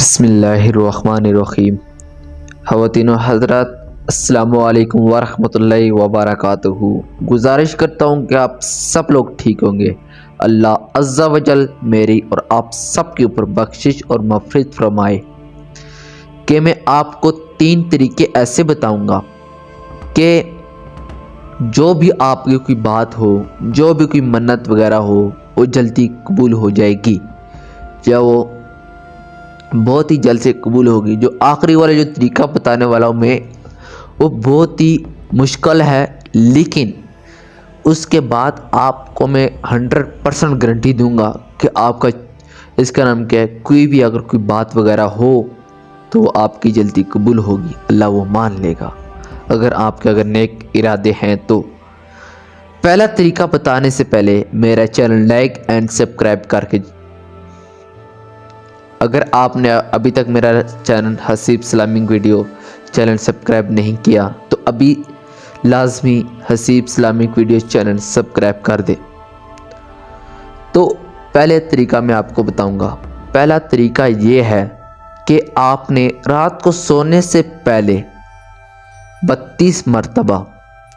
بسم اللہ الرحمن الرحیم۔ خواتین و حضرات، السلام علیکم ورحمۃ اللہ وبرکاتہ۔ گزارش کرتا ہوں کہ آپ سب لوگ ٹھیک ہوں گے۔ اللہ عز و جل میری اور آپ سب کے اوپر بخشش اور مغفرت فرمائے کہ میں آپ کو 3 طریقے ایسے بتاؤں گا کہ جو بھی آپ کی کوئی بات ہو، جو بھی کوئی منت وغیرہ ہو، وہ جلدی قبول ہو جائے گی، یا وہ بہت ہی جلد سے قبول ہوگی۔ جو آخری والا جو طریقہ بتانے والا ہوں میں، وہ بہت ہی مشکل ہے، لیکن اس کے بعد آپ کو میں 100% گارنٹی دوں گا کہ آپ کا اس کا نام کیا ہے، کوئی بھی اگر کوئی بات وغیرہ ہو تو وہ آپ کی جلدی قبول ہوگی، اللہ وہ مان لے گا اگر آپ کے نیک ارادے ہیں تو۔ پہلا طریقہ بتانے سے پہلے میرا چینل لائک اینڈ سبسکرائب کر کے، اگر آپ نے ابھی تک میرا channel Haseeb Islamic video channel subscribe نہیں کیا تو ابھی لازمی Haseeb Islamic video channel subscribe کر دے۔ تو پہلے طریقہ میں آپ کو بتاؤں گا۔ پہلا طریقہ یہ ہے کہ آپ نے رات کو سونے سے پہلے 32 مرتبہ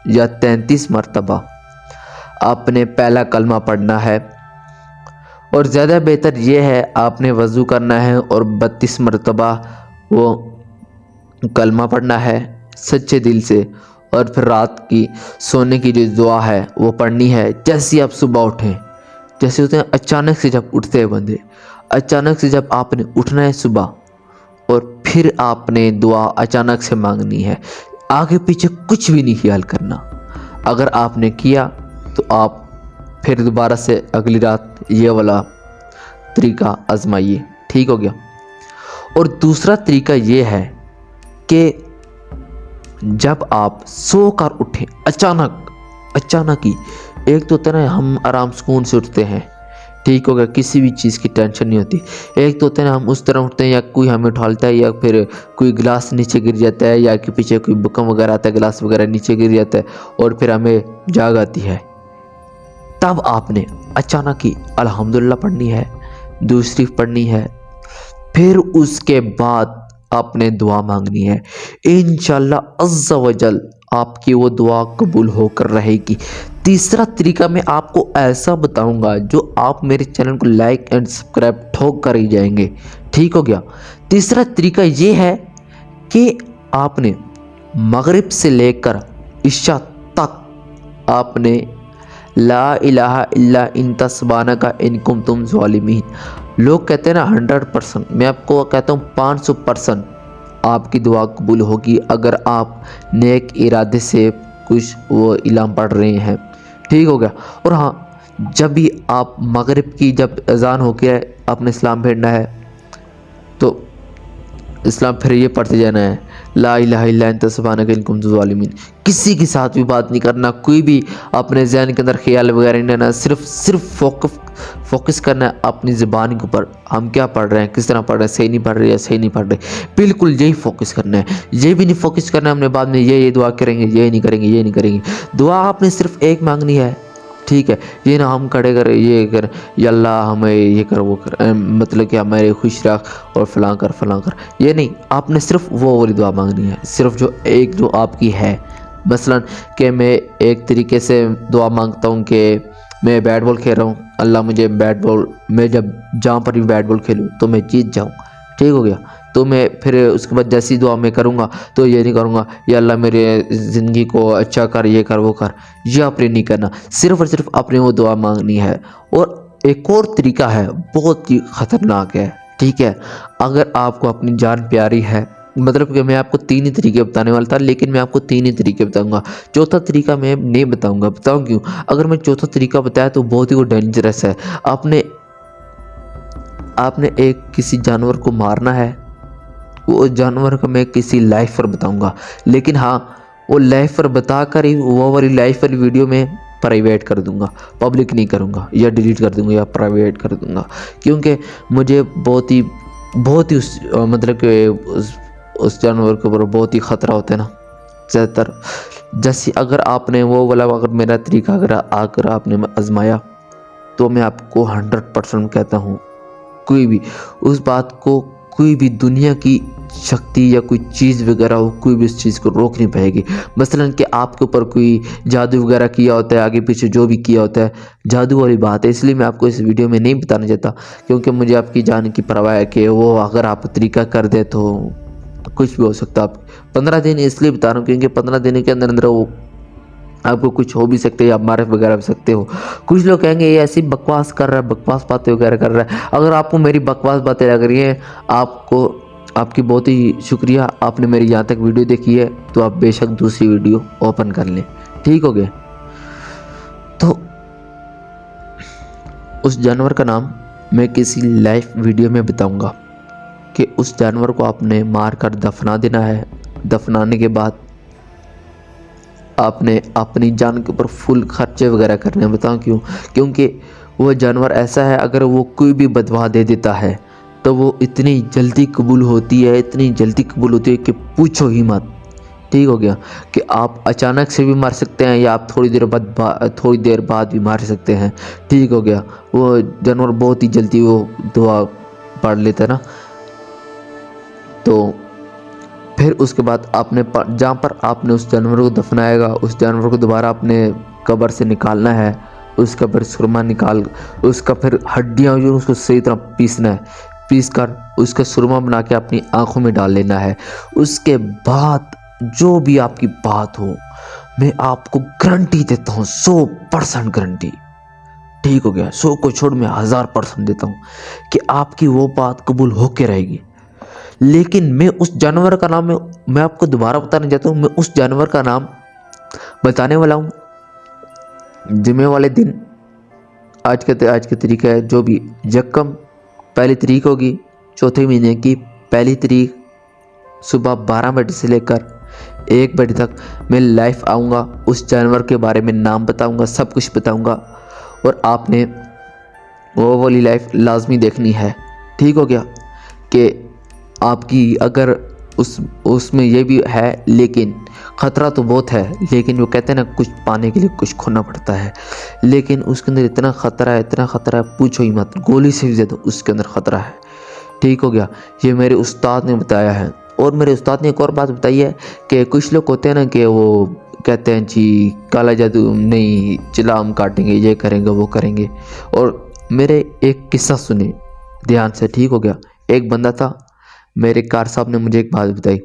یا 33 مرتبہ آپ نے پہلا کلمہ پڑھنا ہے، اور زیادہ بہتر یہ ہے آپ نے وضو کرنا ہے اور 32 مرتبہ وہ کلمہ پڑھنا ہے سچے دل سے، اور پھر رات کی سونے کی جو دعا ہے وہ پڑھنی ہے۔ جیسے آپ صبح اٹھیں، جیسے ہوتے ہیں اچانک سے جب اٹھتے ہیں بندے، اچانک سے جب آپ نے اٹھنا ہے صبح، اور پھر آپ نے دعا اچانک سے مانگنی ہے، آگے پیچھے کچھ بھی نہیں خیال کرنا۔ اگر آپ نے کیا تو آپ پھر دوبارہ سے اگلی رات یہ والا طریقہ آزمائیے، ٹھیک ہو گیا۔ اور دوسرا طریقہ یہ ہے کہ جب آپ سو کر اٹھیں اچانک ہی، ایک تو ہوتا ہے نا ہم آرام سکون سے اٹھتے ہیں، ٹھیک ہو گیا، کسی بھی چیز کی ٹینشن نہیں ہوتی۔ ایک تو ہوتا ہے نا ہم اس طرح اٹھتے ہیں یا کوئی ہمیں اٹھالتا ہے، یا پھر کوئی گلاس نیچے گر جاتا ہے، یا کہ پیچھے کوئی بکم وغیرہ آتا ہے، گلاس وغیرہ نیچے گر جاتا ہے، اور پھر ہمیں جاگ آتی ہے۔ تب آپ نے اچانک ہی الحمدللہ پڑھنی ہے، دوسری پڑھنی ہے، پھر اس کے بعد آپ نے دعا مانگنی ہے۔ انشاءاللہ عز و جل آپ کی وہ دعا قبول ہو کر رہے گی۔ تیسرا طریقہ میں آپ کو ایسا بتاؤں گا جو آپ میرے چینل کو لائک اینڈ سبسکرائب ٹھوک کر ہی جائیں گے، ٹھیک ہو گیا۔ تیسرا طریقہ یہ ہے کہ آپ نے مغرب سے لے کر عشاء تک آپ نے لا الہ الا انت سبحانک ان کنتم ظالمین، لوگ کہتے ہیں نا 100%، میں آپ کو کہتا ہوں 500% آپ کی دعا قبول ہوگی اگر آپ نیک ارادے سے کچھ وہ اعلان پڑھ رہے ہیں، ٹھیک ہو گیا۔ اور ہاں، جب بھی آپ مغرب کی جب اذان ہو کے آپ نے اسلام پھیرنا ہے تو اسلام پھر یہ پڑھتے جانا ہے، لا الہ الا انت سبحانک ان کنت ظالمین۔ کسی کے ساتھ بھی بات نہیں کرنا، کوئی بھی اپنے ذہن کے اندر خیال وغیرہ نہیں لینا، صرف فوکس کرنا ہے اپنی زبان کے اوپر، ہم کیا پڑھ رہے ہیں، کس طرح پڑھ رہے ہیں، صحیح نہیں پڑھ رہے یا صحیح نہیں پڑھ رہے، بالکل یہی فوکس کرنا ہے۔ یہ بھی نہیں فوکس کرنا ہے ہم نے بعد میں یہ دعا کریں گے، یہ نہیں کریں گے، یہ نہیں کریں گے۔ دعا آپ نے صرف ایک مانگنی ہے، ٹھیک ہے۔ یہ نہ ہم کھڑے کر یہ کر، یا اللہ ہمیں یہ کر وہ کر، مطلب کہ ہمارے خوش رکھ اور فلاں کر فلاں کر، یہ نہیں، آپ نے صرف وہ والی دعا مانگنی ہے، صرف جو آپ کی ہے۔ مثلا کہ میں ایک طریقے سے دعا مانگتا ہوں کہ میں بیٹ بال کھیل رہا ہوں، اللہ مجھے بیٹ بال، میں جب جہاں پر بھی بیٹ بال کھیلوں تو میں جیت جاؤں، ٹھیک ہو گیا۔ تو میں پھر اس کے بعد جیسی دعا میں کروں گا تو یہ نہیں کروں گا یا اللہ میرے زندگی کو اچھا کر، یہ کر وہ کر، یہ آپ نے نہیں کرنا، صرف اور صرف آپ نے وہ دعا مانگنی ہے۔ اور ایک اور طریقہ ہے، بہت ہی خطرناک ہے، ٹھیک ہے۔ اگر آپ کو اپنی جان پیاری ہے، مطلب کہ میں آپ کو 3 ہی طریقے بتانے والا تھا، لیکن میں آپ کو 3 ہی طریقے بتاؤں گا، چوتھا طریقہ میں نہیں بتاؤں گا۔ بتاؤں کیوں؟ اگر میں چوتھا طریقہ بتایا تو بہت ہی وہ ڈینجرس ہے۔ آپ نے ایک کسی جانور کو مارنا ہے، وہ جانور کا میں کسی لائف پر بتاؤں گا، لیکن ہاں وہ لائف پر بتا کر ہی وہ والی لائف والی ویڈیو میں پرائیویٹ کر دوں گا، پبلک نہیں کروں گا، یا ڈیلیٹ کر دوں گا یا پرائیویٹ کر دوں گا، کیونکہ مجھے بہت ہی مطلب کہ اس جانور کے اوپر بہت ہی خطرہ ہوتا ہے نا زیادہ تر۔ جیسے اگر آپ نے وہ والا اگر میرا طریقہ اگر آپ نے آزمایا تو میں آپ کو 100% کہتا ہوں، کوئی بھی اس بات کو کوئی بھی دنیا کی شکتی یا کوئی چیز وغیرہ ہو، کوئی بھی اس چیز کو روک نہیں پائے گی۔ مثلا کہ آپ کے اوپر کوئی جادو وغیرہ کیا ہوتا ہے، آگے پیچھے جو بھی کیا ہوتا ہے، جادو والی بات ہے، اس لیے میں آپ کو اس ویڈیو میں نہیں بتانا چاہتا، کیونکہ مجھے آپ کی جان کی پرواہ ہے کہ وہ اگر آپ طریقہ کر دے تو کچھ بھی ہو سکتا ہے۔ آپ 15 دن اس لیے بتا رہا ہوں کیونکہ 15 دن کے اندر وہ آپ کو کچھ ہو بھی سکتے ہیں، آپ معرف وغیرہ بھی سکتے ہو۔ کچھ لوگ کہیں گے یہ ایسی بکواس کر رہا ہے، بکواس باتیں وغیرہ کر رہا ہے۔ اگر آپ کو میری بکواس باتیں لگ رہی ہیں، آپ کی بہت ہی شکریہ، آپ نے میری یہاں تک ویڈیو دیکھی ہے، تو آپ بے شک دوسری ویڈیو اوپن کر لیں، ٹھیک ہو گیا؟ تو اس جانور کا نام میں کسی لائیو ویڈیو میں بتاؤں گا کہ اس جانور کو آپ نے مار کر دفنا دینا ہے۔ دفنانے کے بعد آپ نے اپنی جان کے اوپر فل خرچے وغیرہ کرنے ہیں۔ بتاؤں کیوں؟ کیونکہ وہ جانور ایسا ہے، اگر وہ کوئی بھی بدوا دے دیتا ہے تو وہ اتنی جلدی قبول ہوتی ہے، اتنی جلدی قبول ہوتی ہے کہ پوچھو ہی مت، ٹھیک ہو گیا؟ کہ آپ اچانک سے بھی مار سکتے ہیں یا آپ تھوڑی دیر بعد بھی مار سکتے ہیں، ٹھیک ہو گیا؟ وہ جانور بہت ہی جلدی وہ دعا پڑھ لیتا ہے نا۔ تو پھر اس کے بعد آپ نے جہاں پر آپ نے اس جانور کو دفنائے گا، اس جانور کو دوبارہ آپ نے قبر سے نکالنا ہے، اس کا پھر سرما نکال، اس کا پھر ہڈیاں جو اس کو صحیح طرح پیسنا ہے، پیس کر اس کا سرما بنا کے اپنی آنکھوں میں ڈال لینا ہے۔ اس کے بعد جو بھی آپ کی بات ہو، میں آپ کو گارنٹی دیتا ہوں، 100% گارنٹی، ٹھیک ہو گیا؟ 100 کو چھوڑ میں 1000% دیتا ہوں کہ آپ کی وہ بات قبول ہو کے رہے گی۔ لیکن میں اس جانور کا نام میں آپ کو دوبارہ بتانا چاہتا ہوں، میں اس جانور کا نام بتانے والا ہوں جمعے والے دن۔ آج کا طریقہ ہے جو بھی یکم پہلی تاریخ ہوگی، چوتھے مہینے کی پہلی تاریخ، صبح 12 بجے سے لے کر 1 بجے تک میں لائیو آؤں گا، اس جانور کے بارے میں نام بتاؤں گا، سب کچھ بتاؤں گا، اور آپ نے وہ والی لائیو لازمی دیکھنی ہے، ٹھیک ہو گیا؟ کہ آپ کی اگر اس میں یہ بھی ہے، لیکن خطرہ تو بہت ہے، لیکن وہ کہتے ہیں نا کچھ پانے کے لیے کچھ کھونا پڑتا ہے، لیکن اس کے اندر اتنا خطرہ ہے پوچھو ہی مت، گولی سے بھی زیادہ اس کے اندر خطرہ ہے، ٹھیک ہو گیا؟ یہ میرے استاد نے بتایا ہے۔ اور میرے استاد نے ایک اور بات بتائی ہے کہ کچھ لوگ ہوتے ہیں نا کہ وہ کہتے ہیں جی کالا جادو نہیں، چلا ہم کاٹیں گے، یہ کریں گے، وہ کریں گے۔ اور میرے ایک قصہ سنیں دھیان سے، ٹھیک ہو گیا؟ ایک بندہ تھا، میرے کار صاحب نے مجھے ایک بات بتائی،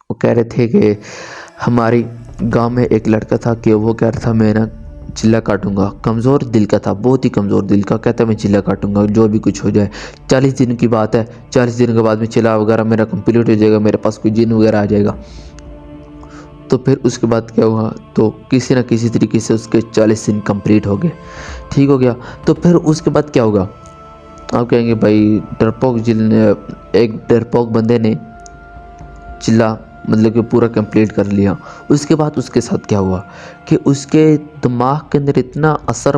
وہ کہہ رہے تھے کہ ہماری گاؤں میں ایک لڑکا تھا کہ وہ کہہ رہا تھا میں نا چلا کاٹوں گا، کمزور دل کا تھا، بہت ہی کمزور دل کا، کہتا ہے میں چلا کاٹوں گا جو بھی کچھ ہو جائے۔ 40 دن کی بات ہے، 40 دن کے بعد میں چلا وغیرہ میرا کمپلیٹ ہو جائے گا، میرے پاس کوئی جن وغیرہ آ جائے گا۔ تو پھر اس کے بعد کیا ہوا، تو کسی نہ کسی طریقے سے اس کے 40 دن کمپلیٹ ہو گئے، ٹھیک ہو گیا؟ تو پھر اس کے بعد کیا ہوگا؟ آپ کہیں گے بھائی ایک ڈرپوک بندے نے چلا مطلب کہ پورا کمپلیٹ کر لیا، اس کے بعد اس کے ساتھ کیا ہوا کہ اس کے دماغ کے اندر اتنا اثر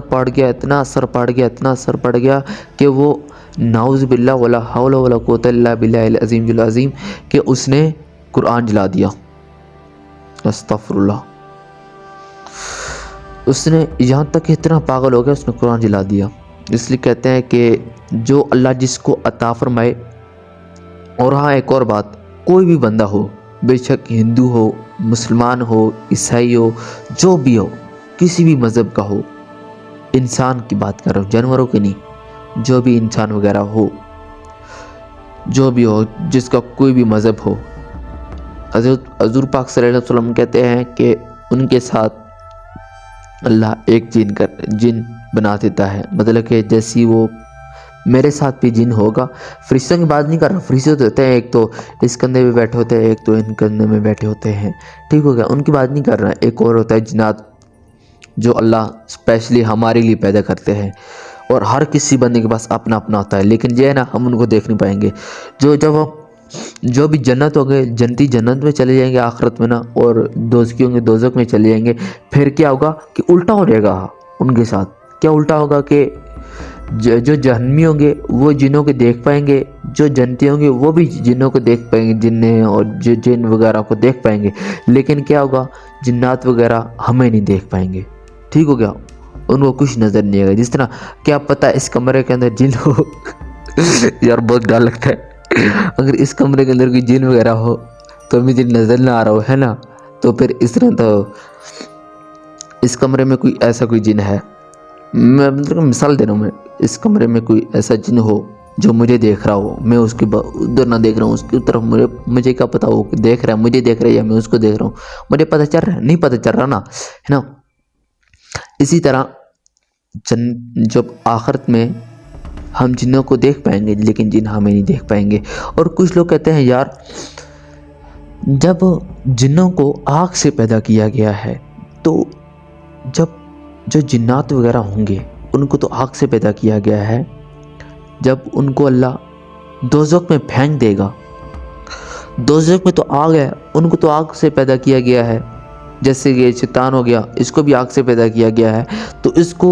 پڑ گیا کہ وہ نعوذ باللہ ولا حول ولا قوت الا باللہ العظیم العظیم کہ اس نے قرآن جلا دیا، استغفر اللہ۔ اس نے یہاں تک اتنا پاگل ہو گیا، اس نے قرآن جلا دیا۔ اس لیے کہتے ہیں کہ جو اللہ جس کو عطا فرمائے۔ اور ہاں ایک اور بات، کوئی بھی بندہ ہو، بے شک ہندو ہو، مسلمان ہو، عیسائی ہو، جو بھی ہو، کسی بھی مذہب کا ہو، انسان کی بات کر رہا ہوں، جانوروں کی نہیں، جو بھی انسان وغیرہ ہو، جو بھی ہو، جس کا کوئی بھی مذہب ہو، حضور پاک صلی اللہ علیہ وسلم کہتے ہیں کہ ان کے ساتھ اللہ ایک جن بنا دیتا ہے، مطلب کہ جیسی وہ میرے ساتھ بھی جن ہوگا۔ فرشتوں کی بات نہیں کر رہا، فرشتے ہوتے ہیں ایک تو اس کندھے پہ بیٹھے ہوتے ہیں، ایک تو ان کندھے میں بیٹھے ہوتے ہیں، ٹھیک ہو گیا؟ ان کی بات نہیں کر رہا، ایک اور ہوتا ہے جنات جو اللہ اسپیشلی ہمارے لیے پیدا کرتے ہیں، اور ہر کسی بندے کے پاس اپنا اپنا ہوتا ہے، لیکن یہ ہے نا ہم ان کو دیکھ نہیں پائیں گے۔ جو بھی جنت ہوں گے، جنتی جنت میں چلے جائیں گے آخرت میں نا، اور دوزخی ہوں گے دوزخ میں چلے جائیں گے۔ پھر کیا ہوگا کہ الٹا ہو جائے گا ان کے ساتھ، کیا الٹا ہوگا کہ جو جہنمی ہوں گے وہ جنوں کو دیکھ پائیں گے، جو جنتی ہوں گے وہ بھی جنوں کو دیکھ پائیں گے، جنیں اور جن وغیرہ کو دیکھ پائیں گے، لیکن کیا ہوگا جنات وغیرہ ہمیں نہیں دیکھ پائیں گے، ٹھیک ہو گیا؟ ان کو کچھ نظر نہیں آئے گا۔ جس طرح کیا پتہ اس کمرے کے اندر جن ہو یار بہت ڈر لگتا ہے، اگر اس کمرے کے اندر کوئی جن وغیرہ ہو تو مجھے نظر نہ آ رہا ہو، ہے نا، تو پھر اس طرح تو اس کمرے میں کوئی ایسا کوئی جن ہے، میں مطلب مثال دے رہا ہوں، میں اس کمرے میں کوئی ایسا جن ہو جو مجھے دیکھ رہا ہو، میں اس کے ادھر نہ دیکھ رہا ہوں، اس کی طرف مجھے کیا پتا ہو دیکھ رہا ہے، مجھے دیکھ رہا ہے یا میں اس کو دیکھ رہا ہوں، مجھے پتہ چل رہا ہے؟ نہیں پتہ چل رہا نا، ہے نا۔ اسی طرح جب آخرت میں ہم جنوں کو دیکھ پائیں گے لیکن جن ہمیں نہیں دیکھ پائیں گے۔ اور کچھ لوگ کہتے ہیں یار جب جنوں کو آگ سے پیدا کیا گیا ہے تو جب جو جنات وغیرہ ہوں گے ان کو تو آگ سے پیدا کیا گیا ہے، جب ان کو اللہ دوزخ میں پھینک دے گا، دوزخ میں تو آگ ہے، ان کو تو آگ سے پیدا کیا گیا ہے، جیسے کہ شیطان ہو گیا، اس کو بھی آگ سے پیدا کیا گیا ہے، تو اس کے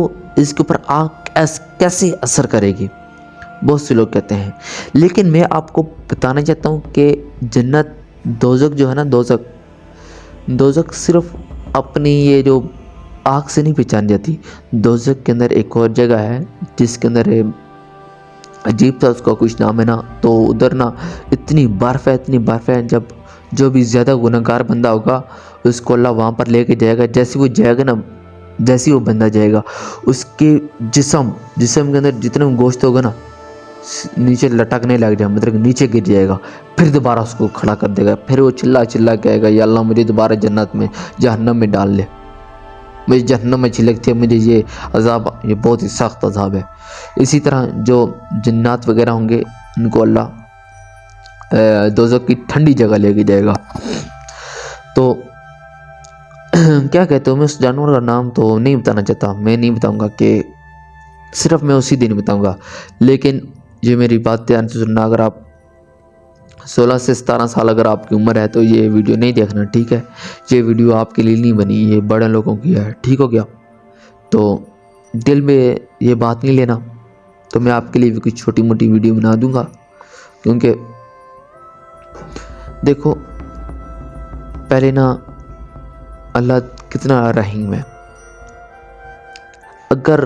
اوپر آگ کیسے اثر کرے گی؟ بہت سے لوگ کہتے ہیں، لیکن میں آپ کو بتانا چاہتا ہوں کہ جنت دوزخ جو ہے نا، دوزخ صرف اپنی یہ جو آگ سے نہیں پہچان جاتی، دوزخ کے اندر ایک اور جگہ ہے جس کے اندر عجیب تھا، اس کا کچھ نام ہے نا، تو ادھر نا اتنی برف ہے، جب جو بھی زیادہ گنہگار بندہ ہوگا اس کو اللہ وہاں پر لے کے جائے گا، جیسے وہ جائے گا نا، جیسے وہ بندہ جائے گا اس کے جسم کے اندر جتنا گوشت ہوگا نا نیچے لٹکنے لگ جائے، مطلب نیچے گر جائے گا، پھر دوبارہ اس کو کھڑا کر دے گا، پھر وہ چلا کہے گا یا اللہ مجھے دوبارہ جہنم میں ڈال لے، مجھے جہنم میں چھلکتی ہے، مجھے یہ عذاب، یہ بہت ہی سخت عذاب ہے۔ اسی طرح جو جنات وغیرہ ہوں گے ان کو اللہ دوزخ کی ٹھنڈی جگہ لے کے جائے گا۔ تو کیا کہتے ہو، میں اس جانور کا نام تو نہیں بتانا چاہتا، میں نہیں بتاؤں گا، کہ صرف میں اسی دن بتاؤں گا، لیکن یہ میری بات دھیان سے سننا، اگر آپ 16 سے 17 سال اگر آپ کی عمر ہے تو یہ ویڈیو نہیں دیکھنا، ٹھیک ہے؟ یہ ویڈیو آپ کے لیے نہیں بنی، یہ بڑے لوگوں کی ہے، ٹھیک ہو گیا؟ تو دل میں یہ بات نہیں لینا، تو میں آپ کے لیے بھی کچھ چھوٹی موٹی ویڈیو بنا دوں گا، کیونکہ دیکھو پہلے نا اللہ کتنا رحیم ہے، اگر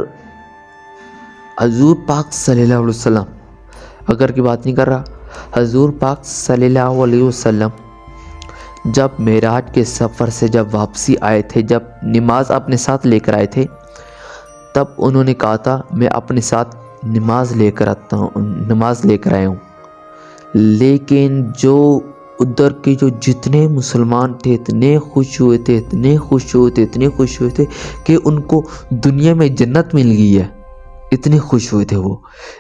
حضور پاک صلی اللہ علیہ وسلم، اگر کی بات نہیں کر رہا، حضور پاک صلی اللہ علیہ وسلم جب معراج کے سفر سے جب واپسی آئے تھے، جب نماز اپنے ساتھ لے کر آئے تھے، تب انہوں نے کہا تھا میں اپنے ساتھ نماز لے کر آیا ہوں، لیکن جو ادھر کے جو جتنے مسلمان تھے اتنے خوش ہوئے تھے کہ ان کو دنیا میں جنت مل گئی ہے، اتنے خوش ہوئے تھے وہ۔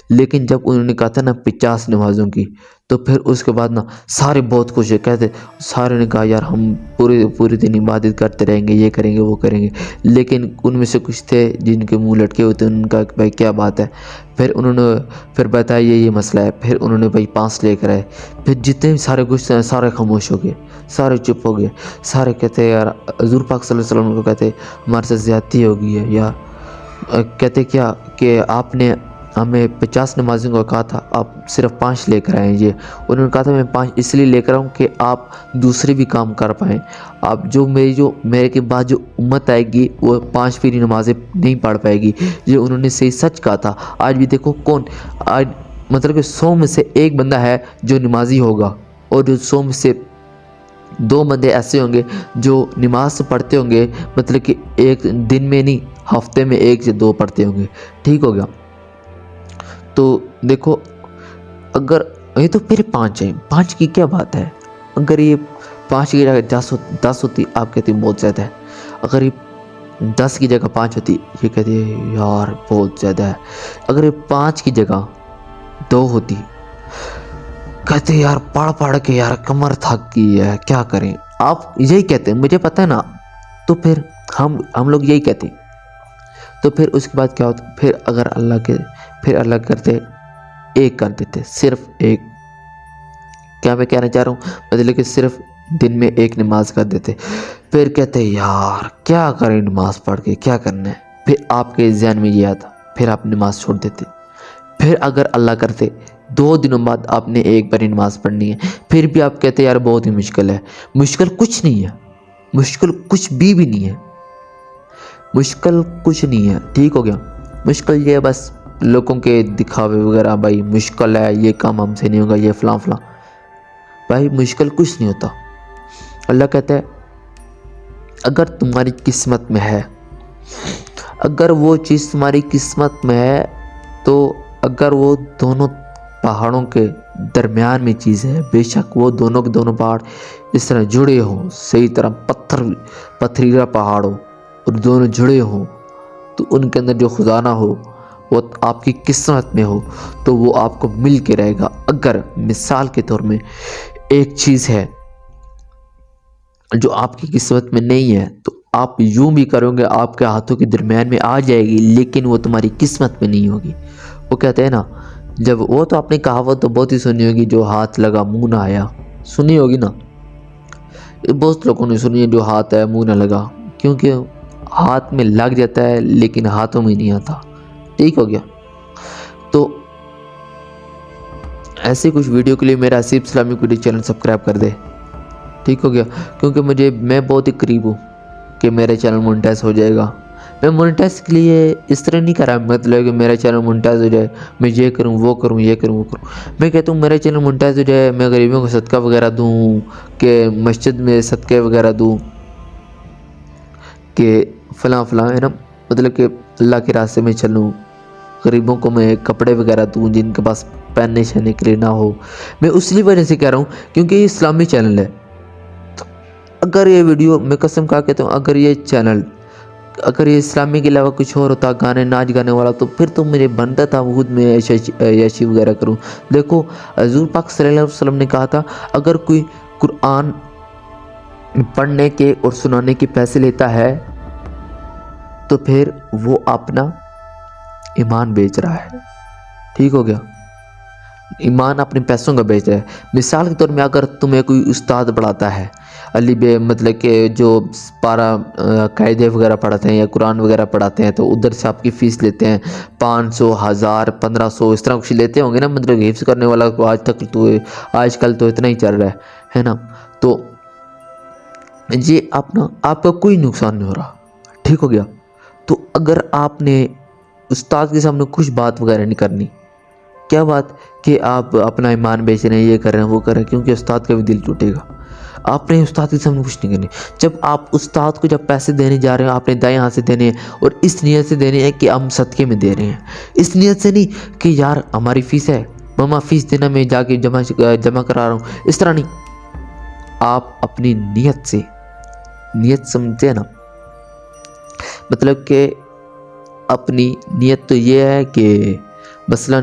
لیکن جب انہوں نے کہا تھا نا 50 نمازوں کی، تو پھر اس کے بعد نا سارے بہت خوش ہوئے، کہتے سارے نے کہا یار ہم پورے دن عبادت کرتے رہیں گے، یہ کریں گے وہ کریں گے، لیکن ان میں سے کچھ تھے جن کے منہ لٹکے ہوتے ہیں، ان کا بھائی کیا بات ہے، پھر انہوں نے بتایا یہ مسئلہ ہے، پھر انہوں نے بھائی 5 لے کر آئے، پھر جتنے بھی سارے کچھ سارے خاموش ہو گئے، سارے چپ ہو گئے، سارے کہتے یار حضور پاک صلی اللہ علیہ وسلم کو کہتے ہمارے سے زیادتی ہو گئی ہے، یا کہتے کیا کہ آپ نے ہمیں 50 نمازوں کو کہا تھا، آپ صرف 5 لے کر آئیں۔ یہ انہوں نے کہا تھا میں 5 اس لیے لے کر آؤں کہ آپ دوسرے بھی کام کر پائیں، آپ میرے کے بعد جو امت آئے گی وہ 5 پھری نمازیں نہیں پڑھ پائے گی، یہ انہوں نے صحیح سچ کہا تھا۔ آج بھی دیکھو آج مطلب کہ 100 میں سے ایک بندہ ہے جو نمازی ہوگا، اور جو 100 میں سے 2 بندے ایسے ہوں گے جو نماز پڑھتے ہوں گے، مطلب کہ ایک دن میں نہیں، ہفتے میں 1 سے 2 پڑھتے ہوں گے، ٹھیک ہو گیا؟ تو دیکھو اگر یہ تو پھر 5 ہیں، 5 کی کیا بات ہے؟ اگر یہ 5 کی جگہ 10 ہوتی، آپ کہتے ہیں بہت زیادہ ہے، اگر یہ 10 کی جگہ 5 ہوتی، یہ کہتے ہیں یار بہت زیادہ ہے، اگر یہ 5 کی جگہ 2 ہوتی، کہتے یار پڑھ کے یار کمر تھک گئی ہے، کیا کریں؟ آپ یہی کہتے ہیں، مجھے پتہ ہے نا، تو پھر ہم لوگ یہی کہتے ہیں، تو پھر اس کے بعد کیا ہوتا؟ پھر اگر اللہ کرتے 1 کر دیتے، صرف 1، کیا میں کہنا چاہ رہا ہوں، مطلب کہ صرف دن میں 1 نماز کر دیتے، پھر کہتے یار کیا کریں نماز پڑھ کے، کیا کرنا ہے؟ پھر آپ کے ذہن میں یہ آتا، پھر آپ نماز چھوڑ دیتے۔ پھر اگر اللہ کرتے 2 دنوں بعد آپ نے 1 بار نماز پڑھنی ہے، پھر بھی آپ کہتے یار بہت ہی مشکل ہے۔ مشکل کچھ نہیں ہے، مشکل کچھ بھی نہیں ہے، مشکل کچھ نہیں ہے، ٹھیک ہو گیا؟ مشکل یہ ہے بس لوگوں کے دکھاوے وغیرہ، بھائی مشکل ہے، یہ کام ہم سے نہیں ہوگا، یہ فلاں فلاں. بھائی مشکل کچھ نہیں ہوتا. اللہ کہتا ہے اگر تمہاری قسمت میں ہے، اگر وہ چیز تمہاری قسمت میں ہے، تو اگر وہ دونوں پہاڑوں کے درمیان میں چیز ہے، بے شک وہ دونوں کے دونوں پہاڑ اس طرح جڑے ہوں، صحیح طرح پتھریلا پہاڑ ہو اور دونوں جڑے ہوں، تو ان کے اندر جو خزانہ ہو وہ آپ کی قسمت میں ہو تو وہ آپ کو مل کے رہے گا. اگر مثال کے طور میں ایک چیز ہے جو آپ کی قسمت میں نہیں ہے تو آپ یوں بھی کرو گے، آپ کے ہاتھوں کے درمیان میں آ جائے گی، لیکن وہ تمہاری قسمت میں نہیں ہوگی. وہ کہتے ہیں نا، جب وہ تو آپ نے کہاوت تو بہت ہی سنی ہوگی، جو ہاتھ لگا منہ نہ آیا. سنی ہوگی نا، بہت لوگوں نے سنی ہے، جو ہاتھ ہے منہ نہ لگا، کیونکہ ہاتھ میں لگ جاتا ہے لیکن ہاتھوں میں نہیں آتا. ٹھیک ہو گیا. تو ایسے کچھ ویڈیو کے لیے میرا Haseeb Islamic video channel subscribe کر دے. ٹھیک ہو گیا. کیونکہ میں بہت ہی قریب ہوں کہ میرا چینل مونٹائز ہو جائے گا. میں مونٹائز کے لیے اس طرح نہیں کر رہا، مطلب کہ میرا چینل مونٹائز ہو جائے میں یہ کروں وہ کروں یہ کروں وہ کروں. میں کہتا ہوں میرا چینل مونٹائز ہو جائے، میں غریبوں کو صدقہ وغیرہ دوں، کہ مسجد میں صدقے وغیرہ دوں، کہ فلاں فلاں ہے نا، مطلب کہ اللہ کے راستے میں چلوں، غریبوں کو میں کپڑے وغیرہ دوں جن کے پاس پہننے شہننے کے لیے نہ ہو. میں اس لیے وجہ سے کہہ رہا ہوں کیونکہ یہ اسلامی چینل ہے. اگر یہ ویڈیو، میں قسم کھا کہتا ہوں، اگر یہ اسلامی کے علاوہ کچھ اور ہوتا، گانے ناچ گانے والا، تو پھر تو مجھے بنتا تھا خود میں عیاشی وغیرہ کروں. دیکھو حضور پاک صلی اللہ علیہ وسلم نے کہا تھا اگر کوئی قرآن پڑھنے کے اور سنانے کے پیسے لیتا ہے تو پھر وہ اپنا ایمان بیچ رہا ہے. ٹھیک ہو گیا. ایمان اپنے پیسوں کا بیچ رہا ہے. مثال کے طور میں اگر تمہیں کوئی استاد پڑھاتا ہے، علی بے مطلب کہ جو پارا قاعدے وغیرہ پڑھاتے ہیں یا قرآن وغیرہ پڑھاتے ہیں، تو ادھر سے آپ کی فیس لیتے ہیں 500 1000 1500 اس طرح کچھ لیتے ہوں گے نا. مطلب حفظ کرنے والا کو آج کل تو اتنا ہی چل رہا ہے نا. تو یہ آپ کا کوئی نقصان نہیں ہو رہا. ٹھیک ہو گیا. تو اگر آپ نے استاد کے سامنے کچھ بات وغیرہ نہیں کرنی، کیا بات کہ آپ اپنا ایمان بیچ رہے ہیں، یہ کر رہے ہیں وہ کر رہے ہیں، کیونکہ استاد کا بھی دل ٹوٹے گا. آپ نے استاد کے سامنے کچھ نہیں کرنی. جب آپ استاد کو جب پیسے دینے جا رہے ہیں، آپ نے دائیں ہاتھ سے دینے ہیں، اور اس نیت سے دینے ہیں کہ ہم صدقے میں دے رہے ہیں. اس نیت سے نہیں کہ یار ہماری فیس ہے، ماما فیس دینا میں جا کے جمع کرا رہا ہوں، اس طرح نہیں. آپ اپنی نیت سے، نیت سمجھتے ہیں نا، مطلب کہ اپنی نیت تو یہ ہے کہ مثلا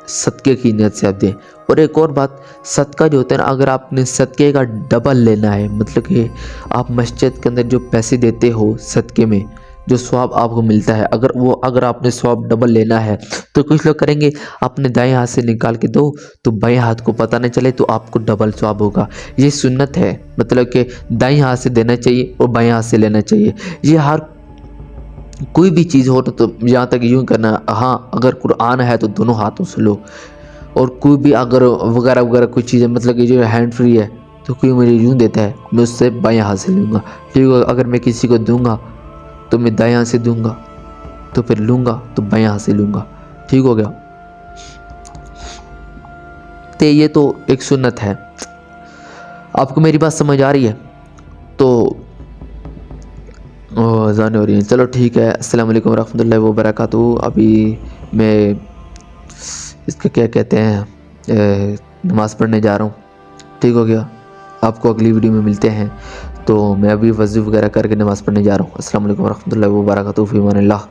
صدقے کی نیت سے آپ دیں. اور ایک اور بات، صدقہ جو ہوتا ہے نا، اگر آپ نے صدقے کا ڈبل لینا ہے، مطلب کہ آپ مسجد کے اندر جو پیسے دیتے ہو صدقے میں، جو ثواب آپ کو ملتا ہے، اگر آپ نے ثواب ڈبل لینا ہے تو کچھ لوگ کریں گے اپنے دائیں ہاتھ سے نکال کے دو تو بائیں ہاتھ کو پتہ نہ چلے، تو آپ کو ڈبل ثواب ہوگا. یہ سنت ہے، مطلب کہ دائیں ہاتھ سے دینا چاہیے اور بائیں ہاتھ سے لینا چاہیے. یہ ہر کوئی بھی چیز ہو تو یہاں تک یوں کرنا. ہاں اگر قرآن ہے تو دونوں ہاتھوں سے لو، اور کوئی بھی اگر وغیرہ کوئی چیز ہے، مطلب کہ جو ہینڈ فری ہے، تو کوئی مجھے یوں دیتا ہے میں اس سے بائیں ہاتھ سے لوں گا. ٹھیک ہے. اگر میں کسی کو دوں گا تو میں دائیں ہاتھ سے دوں گا، تو پھر لوں گا تو بائیں ہاتھ سے لوں گا. ٹھیک ہو گیا. تو یہ تو ایک سنت ہے. آپ کو میری بات سمجھ آ رہی ہے؟ تو اذان ہو رہی ہیں. چلو ٹھیک ہے. السلام علیکم ورحمۃ اللہ وبرکاتہ. ابھی میں اس کا کیا کہتے ہیں نماز پڑھنے جا رہا ہوں. ٹھیک ہو گیا. آپ کو اگلی ویڈیو میں ملتے ہیں. تو میں ابھی وضو وغیرہ کر کے نماز پڑھنے جا رہا ہوں. السلام علیکم ورحمۃ اللہ وبرکاتہ. فی امان اللہ.